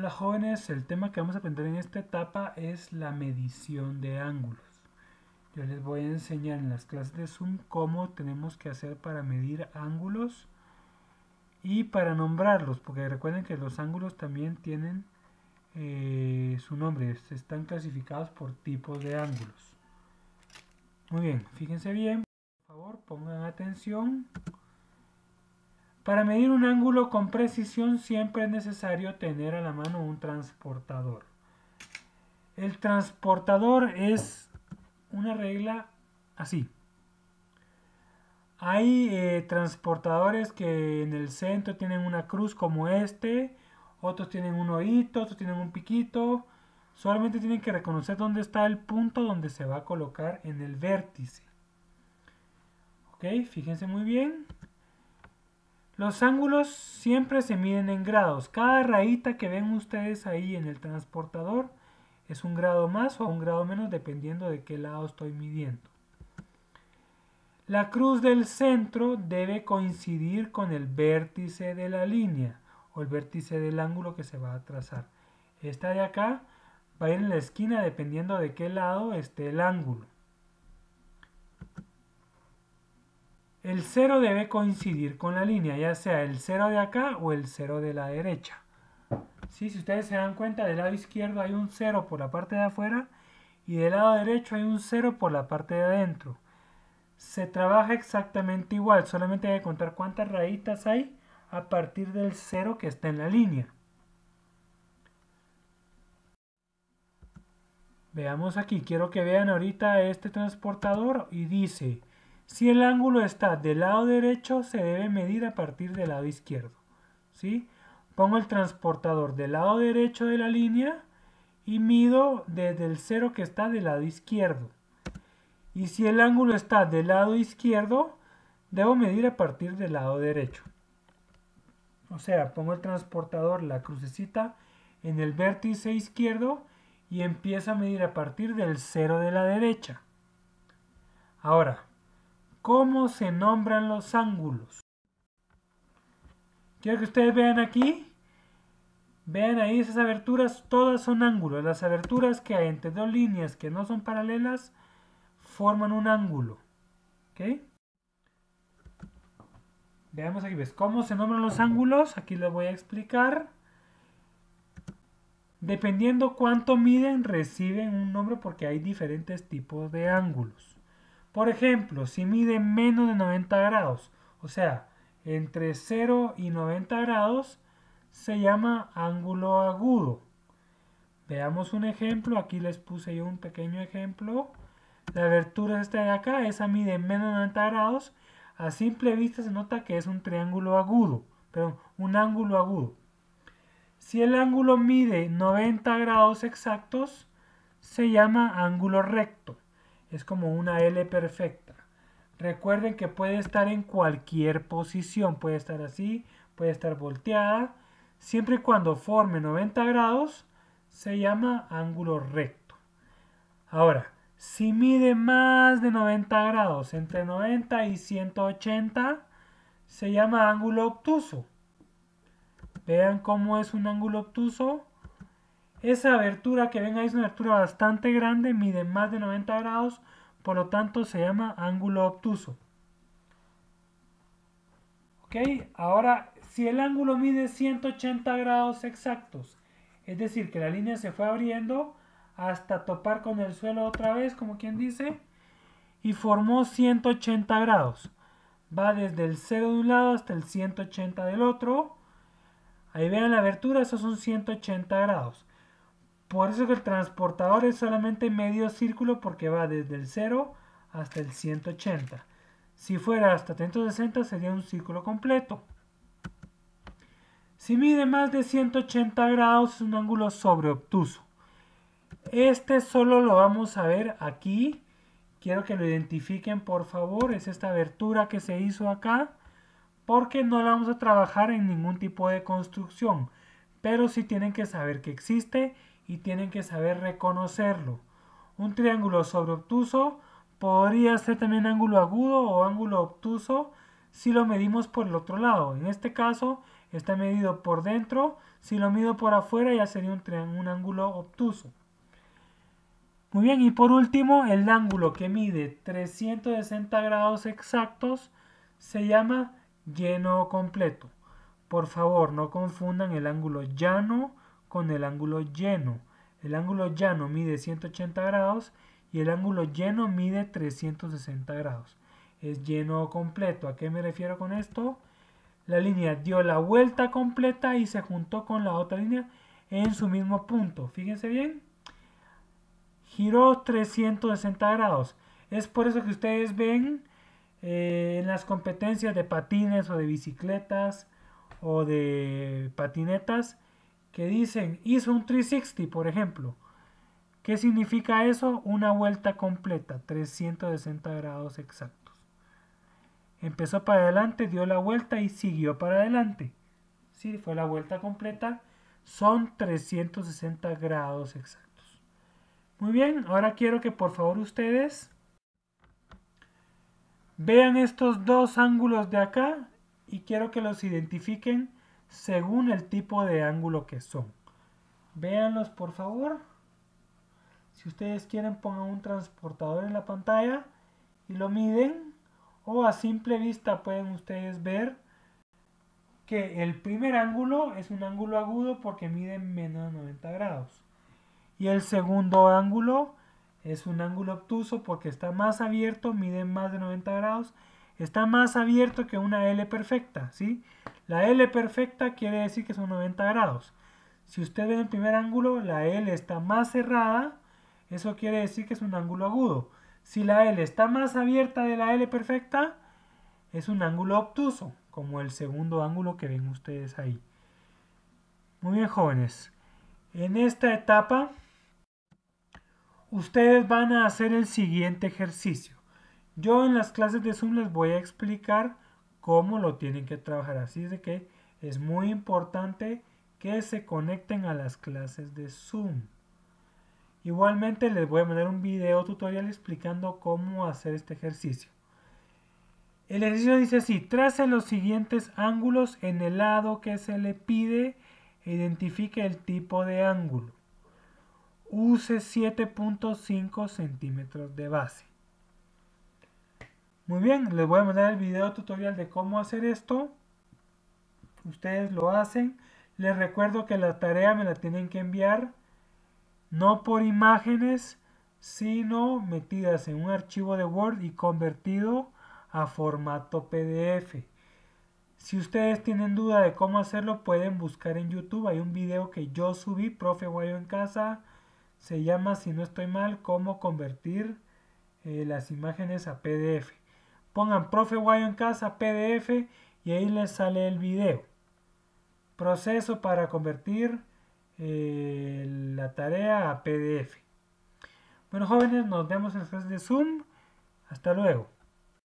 Hola jóvenes, el tema que vamos a aprender en esta etapa es la medición de ángulos. Yo les voy a enseñar en las clases de Zoom cómo tenemos que hacer para medir ángulos y para nombrarlos, porque recuerden que los ángulos también tienen su nombre, están clasificados por tipos de ángulos. Muy bien, fíjense bien, por favor, pongan atención. Para medir un ángulo con precisión siempre es necesario tener a la mano un transportador. El transportador es una regla así. Hay transportadores que en el centro tienen una cruz como este, otros tienen un oído, otros tienen un piquito. Solamente tienen que reconocer dónde está el punto donde se va a colocar en el vértice. Ok, fíjense muy bien. Los ángulos siempre se miden en grados. Cada rayita que ven ustedes ahí en el transportador es un grado más o un grado menos dependiendo de qué lado estoy midiendo. La cruz del centro debe coincidir con el vértice de la línea o el vértice del ángulo que se va a trazar. Esta de acá va a ir en la esquina dependiendo de qué lado esté el ángulo. El 0 debe coincidir con la línea, ya sea el 0 de acá o el 0 de la derecha. ¿Sí? Si ustedes se dan cuenta, del lado izquierdo hay un 0 por la parte de afuera y del lado derecho hay un 0 por la parte de adentro. Se trabaja exactamente igual, solamente hay que contar cuántas rayitas hay a partir del 0 que está en la línea. Veamos aquí, quiero que vean ahorita este transportador y dice, si el ángulo está del lado derecho se debe medir a partir del lado izquierdo. ¿Sí? Pongo el transportador del lado derecho de la línea y mido desde el 0 que está del lado izquierdo. Y si el ángulo está del lado izquierdo, debo medir a partir del lado derecho. O sea, pongo el transportador, la crucecita, en el vértice izquierdo y empiezo a medir a partir del 0 de la derecha. Ahora, ¿cómo se nombran los ángulos? Quiero que ustedes vean aquí. Vean ahí esas aberturas, todas son ángulos. Las aberturas que hay entre dos líneas que no son paralelas forman un ángulo. ¿Ok? Veamos aquí, ¿ves cómo se nombran los ángulos? Aquí les voy a explicar. Dependiendo cuánto miden, reciben un nombre porque hay diferentes tipos de ángulos. Por ejemplo, si miden menos de 90 grados, o sea, entre 0 y 90 grados, se llama ángulo agudo. Veamos un ejemplo, aquí les puse yo un pequeño ejemplo. La abertura esta de acá, esa mide menos de 90 grados. A simple vista se nota que es un triángulo agudo, perdón, un ángulo agudo. Si el ángulo mide 90 grados exactos, se llama ángulo recto. Es como una L perfecta. Recuerden que puede estar en cualquier posición. Puede estar así, puede estar volteada. Siempre y cuando forme 90 grados, se llama ángulo recto. Ahora, si mide más de 90 grados, entre 90 y 180, se llama ángulo obtuso. Vean cómo es un ángulo obtuso. Esa abertura que ven ahí es una abertura bastante grande, mide más de 90 grados, por lo tanto se llama ángulo obtuso. Ok, ahora si el ángulo mide 180 grados exactos, es decir, que la línea se fue abriendo hasta topar con el suelo otra vez, como quien dice, y formó 180 grados. Va desde el 0 de un lado hasta el 180 del otro. Ahí vean la abertura, esos son 180 grados. Por eso que el transportador es solamente medio círculo porque va desde el 0 hasta el 180. Si fuera hasta 360 sería un círculo completo. Si mide más de 180 grados es un ángulo sobreobtuso. Este solo lo vamos a ver aquí. Quiero que lo identifiquen por favor. Es esta abertura que se hizo acá. Porque no la vamos a trabajar en ningún tipo de construcción. Pero sí tienen que saber que existe y tienen que saber reconocerlo. Un triángulo sobreobtuso podría ser también ángulo agudo o ángulo obtuso si lo medimos por el otro lado. En este caso está medido por dentro. Si lo mido por afuera ya sería un ángulo obtuso. Muy bien, y por último, el ángulo que mide 360 grados exactos se llama lleno completo. Por favor, no confundan el ángulo llano con el ángulo lleno. El ángulo llano mide 180 grados y el ángulo lleno mide 360 grados. Es lleno completo. ¿A qué me refiero con esto? La línea dio la vuelta completa y se juntó con la otra línea en su mismo punto. Fíjense bien. Giró 360 grados. Es por eso que ustedes ven en las competencias de patines o de bicicletas o de patinetas que dicen hizo un 360, por ejemplo. ¿Qué significa eso? Una vuelta completa, 360 grados exactos. Empezó para adelante, dio la vuelta y siguió para adelante. Sí, fue la vuelta completa. Son 360 grados exactos. Muy bien, ahora quiero que por favor ustedes vean estos dos ángulos de acá y quiero que los identifiquen según el tipo de ángulo que son. Véanlos por favor. Si ustedes quieren pongan un transportador en la pantalla y lo miden, o a simple vista pueden ustedes ver que el primer ángulo es un ángulo agudo porque mide menos de 90 grados. Y el segundo ángulo es un ángulo obtuso porque está más abierto, mide más de 90 grados. Está más abierto que una L perfecta, ¿sí? La L perfecta quiere decir que son 90 grados. Si usted ve el primer ángulo, la L está más cerrada, eso quiere decir que es un ángulo agudo. Si la L está más abierta de la L perfecta, es un ángulo obtuso, como el segundo ángulo que ven ustedes ahí. Muy bien, jóvenes. En esta etapa ustedes van a hacer el siguiente ejercicio. Yo en las clases de Zoom les voy a explicar cómo lo tienen que trabajar. Así es de que es muy importante que se conecten a las clases de Zoom. Igualmente les voy a mandar un video tutorial explicando cómo hacer este ejercicio. El ejercicio dice así: trace los siguientes ángulos en el lado que se le pide e identifique el tipo de ángulo. Use 7.5 centímetros de base. Muy bien, les voy a mandar el video tutorial de cómo hacer esto. Ustedes lo hacen. Les recuerdo que la tarea me la tienen que enviar no por imágenes, sino metidas en un archivo de Word y convertido a formato PDF. Si ustedes tienen duda de cómo hacerlo, pueden buscar en YouTube. Hay un video que yo subí, Profe Guayo en casa. Se llama, si no estoy mal, cómo convertir las imágenes a PDF. Pongan Profe Guayo en casa PDF y ahí les sale el video. Proceso para convertir la tarea a PDF. Bueno, jóvenes, nos vemos en las clases de Zoom. Hasta luego.